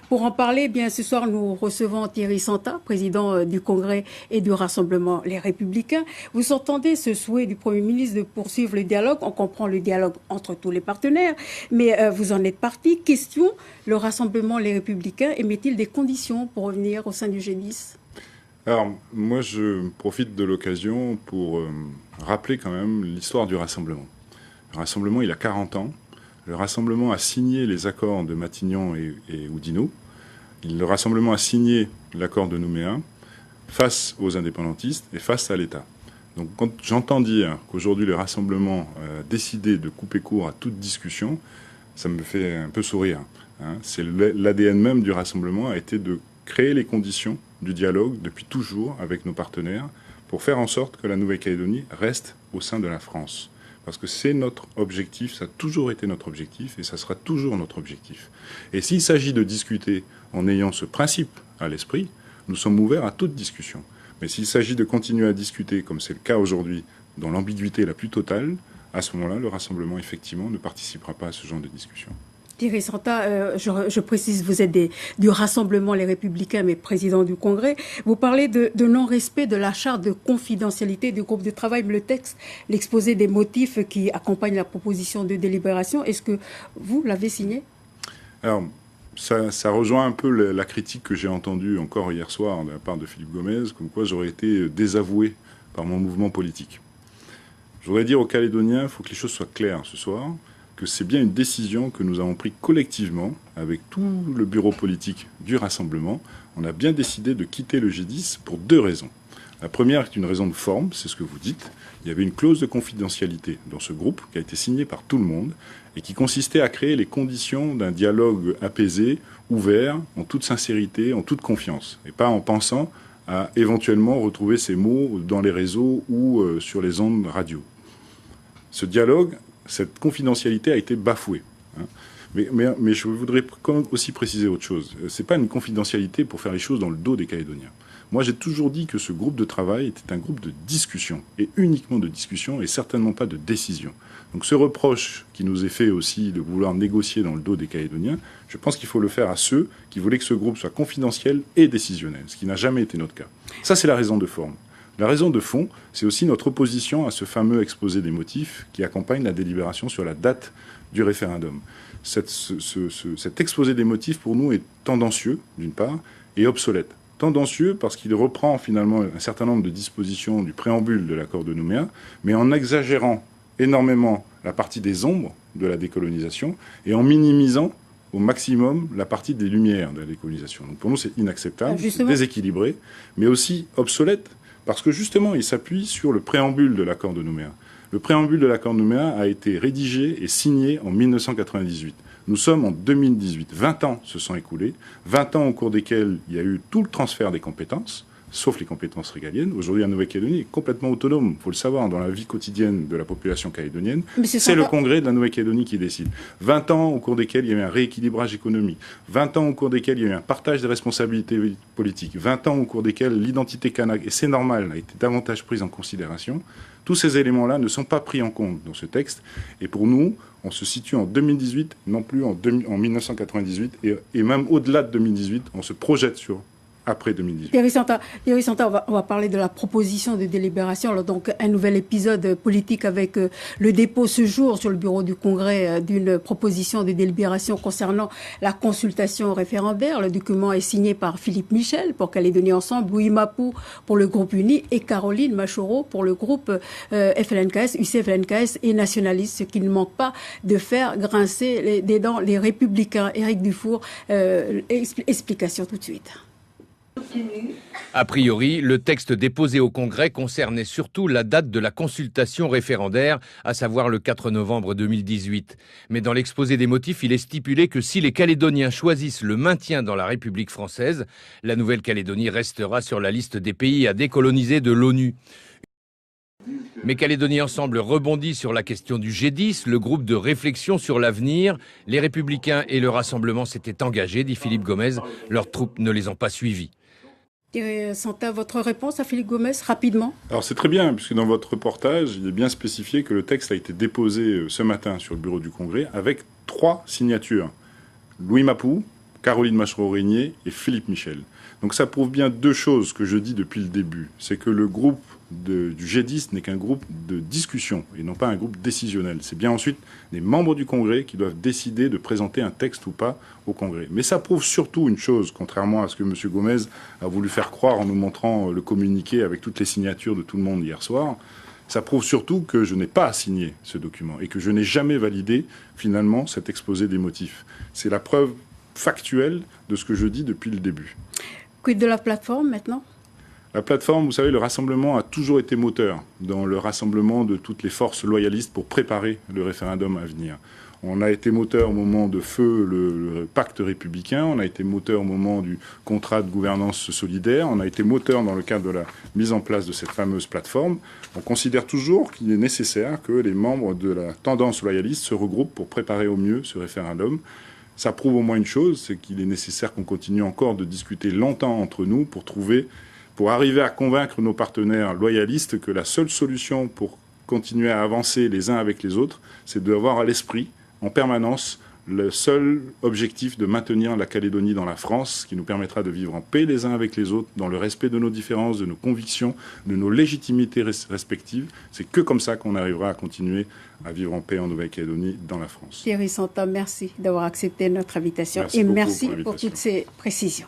Pour en parler, eh bien, ce soir, nous recevons Thierry Santa, président du Congrès et du Rassemblement Les Républicains. Vous entendez ce souhait du Premier ministre de poursuivre le dialogue. On comprend le dialogue entre tous les partenaires, mais vous en êtes parti. Question, le Rassemblement Les Républicains émet-il des conditions pour revenir au sein du G10 ? Alors, moi, je profite de l'occasion pour rappeler quand même l'histoire du Rassemblement. Le Rassemblement, il a 40 ans. Le Rassemblement a signé les accords de Matignon et Oudinot. Le Rassemblement a signé l'accord de Nouméa face aux indépendantistes et face à l'État. Donc quand j'entends dire qu'aujourd'hui le Rassemblement a décidé de couper court à toute discussion, ça me fait un peu sourire. C'est l'ADN même du Rassemblement a été de créer les conditions du dialogue depuis toujours avec nos partenaires pour faire en sorte que la Nouvelle-Calédonie reste au sein de la France. Parce que c'est notre objectif, ça a toujours été notre objectif et ça sera toujours notre objectif. Et s'il s'agit de discuter en ayant ce principe à l'esprit, nous sommes ouverts à toute discussion. Mais s'il s'agit de continuer à discuter, comme c'est le cas aujourd'hui, dans l'ambiguïté la plus totale, à ce moment-là, le Rassemblement, effectivement, ne participera pas à ce genre de discussion. Thierry Santa, je précise, vous êtes du Rassemblement Les Républicains, mais président du Congrès. Vous parlez de non-respect de la charte de confidentialité du groupe de travail, le texte, l'exposé des motifs qui accompagnent la proposition de délibération. Est-ce que vous l'avez signé ? Alors, ça rejoint un peu la critique que j'ai entendue encore hier soir de la part de Philippe Gomez, comme quoi j'aurais été désavoué par mon mouvement politique. Je voudrais dire aux Calédoniens, il faut que les choses soient claires ce soir, que c'est bien une décision que nous avons prise collectivement avec tout le bureau politique du Rassemblement. On a bien décidé de quitter le G10 pour deux raisons. La première est une raison de forme, c'est ce que vous dites. Il y avait une clause de confidentialité dans ce groupe qui a été signée par tout le monde et qui consistait à créer les conditions d'un dialogue apaisé, ouvert, en toute sincérité, en toute confiance, et pas en pensant à éventuellement retrouver ces mots dans les réseaux ou sur les ondes radio. Ce dialogue, cette confidentialité a été bafouée. Mais je voudrais aussi préciser autre chose. Ce n'est pas une confidentialité pour faire les choses dans le dos des Calédoniens. Moi, j'ai toujours dit que ce groupe de travail était un groupe de discussion, et uniquement de discussion, et certainement pas de décision. Donc ce reproche qui nous est fait aussi de vouloir négocier dans le dos des Calédoniens, je pense qu'il faut le faire à ceux qui voulaient que ce groupe soit confidentiel et décisionnel, ce qui n'a jamais été notre cas. Ça, c'est la raison de forme. La raison de fond, c'est aussi notre opposition à ce fameux exposé des motifs qui accompagne la délibération sur la date du référendum. Cet exposé des motifs, pour nous, est tendancieux, d'une part, et obsolète. Tendancieux parce qu'il reprend finalement un certain nombre de dispositions du préambule de l'accord de Nouméa, mais en exagérant énormément la partie des ombres de la décolonisation et en minimisant au maximum la partie des lumières de la décolonisation. Donc pour nous, c'est inacceptable, c'est déséquilibré, mais aussi obsolète, parce que justement, il s'appuie sur le préambule de l'accord de Nouméa. Le préambule de l'accord de Nouméa a été rédigé et signé en 1998. Nous sommes en 2018. 20 ans se sont écoulés. 20 ans au cours desquels il y a eu tout le transfert des compétences, sauf les compétences régaliennes. Aujourd'hui, la Nouvelle-Calédonie est complètement autonome, il faut le savoir, dans la vie quotidienne de la population calédonienne. C'est le Congrès de la Nouvelle-Calédonie qui décide. 20 ans au cours desquels il y a eu un rééquilibrage économique. 20 ans au cours desquels il y a eu un partage des responsabilités politiques. 20 ans au cours desquels l'identité kanak, et c'est normal, a été davantage prise en considération. Tous ces éléments-là ne sont pas pris en compte dans ce texte. Et pour nous, on se situe en 2018, non plus en 1998, et même au-delà de 2018, on se projette sur après 2018. Thierry Santa, on va parler de la proposition de délibération. Alors, donc, un nouvel épisode politique avec le dépôt ce jour sur le bureau du Congrès d'une proposition de délibération concernant la consultation référendaire. Le document est signé par Philippe Michel pour Calédonie Ensemble, Louis Mapou pour le groupe Uni et Caroline Machoro pour le groupe FLNKS, UCFLNKS et nationaliste, ce qui ne manque pas de faire grincer des dents les Républicains. Éric Dufour, explication tout de suite. A priori, le texte déposé au Congrès concernait surtout la date de la consultation référendaire, à savoir le 4 novembre 2018. Mais dans l'exposé des motifs, il est stipulé que si les Calédoniens choisissent le maintien dans la République française, la Nouvelle-Calédonie restera sur la liste des pays à décoloniser de l'ONU. Mais Calédonie Ensemble rebondit sur la question du G10, le groupe de réflexion sur l'avenir. Les Républicains et le Rassemblement s'étaient engagés, dit Philippe Gomez. Leurs troupes ne les ont pas suivis. Thierry Santa, votre réponse à Philippe Gomez, rapidement ? Alors c'est très bien, puisque dans votre reportage, il est bien spécifié que le texte a été déposé ce matin sur le bureau du Congrès avec 3 signatures. Louis Mapou, Caroline Massereau-Régnier et Philippe Michel. Donc ça prouve bien deux choses que je dis depuis le début. C'est que le groupe du G10 n'est qu'un groupe de discussion et non pas un groupe décisionnel. C'est bien ensuite les membres du Congrès qui doivent décider de présenter un texte ou pas au Congrès. Mais ça prouve surtout une chose, contrairement à ce que M. Gomez a voulu faire croire en nous montrant le communiqué avec toutes les signatures de tout le monde hier soir. Ça prouve surtout que je n'ai pas signé ce document et que je n'ai jamais validé finalement cet exposé des motifs. C'est la preuve factuelle de ce que je dis depuis le début. Quid de la plateforme maintenant ? La plateforme, vous savez, le rassemblement a toujours été moteur dans le rassemblement de toutes les forces loyalistes pour préparer le référendum à venir. On a été moteur au moment de feu le pacte républicain, on a été moteur au moment du contrat de gouvernance solidaire, on a été moteur dans le cadre de la mise en place de cette fameuse plateforme. On considère toujours qu'il est nécessaire que les membres de la tendance loyaliste se regroupent pour préparer au mieux ce référendum. Ça prouve au moins une chose, c'est qu'il est nécessaire qu'on continue encore de discuter longtemps entre nous pour arriver à convaincre nos partenaires loyalistes que la seule solution pour continuer à avancer les uns avec les autres, c'est d'avoir à l'esprit en permanence le seul objectif de maintenir la Calédonie dans la France, qui nous permettra de vivre en paix les uns avec les autres, dans le respect de nos différences, de nos convictions, de nos légitimités respectives. C'est que comme ça qu'on arrivera à continuer à vivre en paix en Nouvelle-Calédonie, dans la France. Thierry Santa, merci d'avoir accepté notre invitation Merci et beaucoup merci pour pour toutes ces précisions.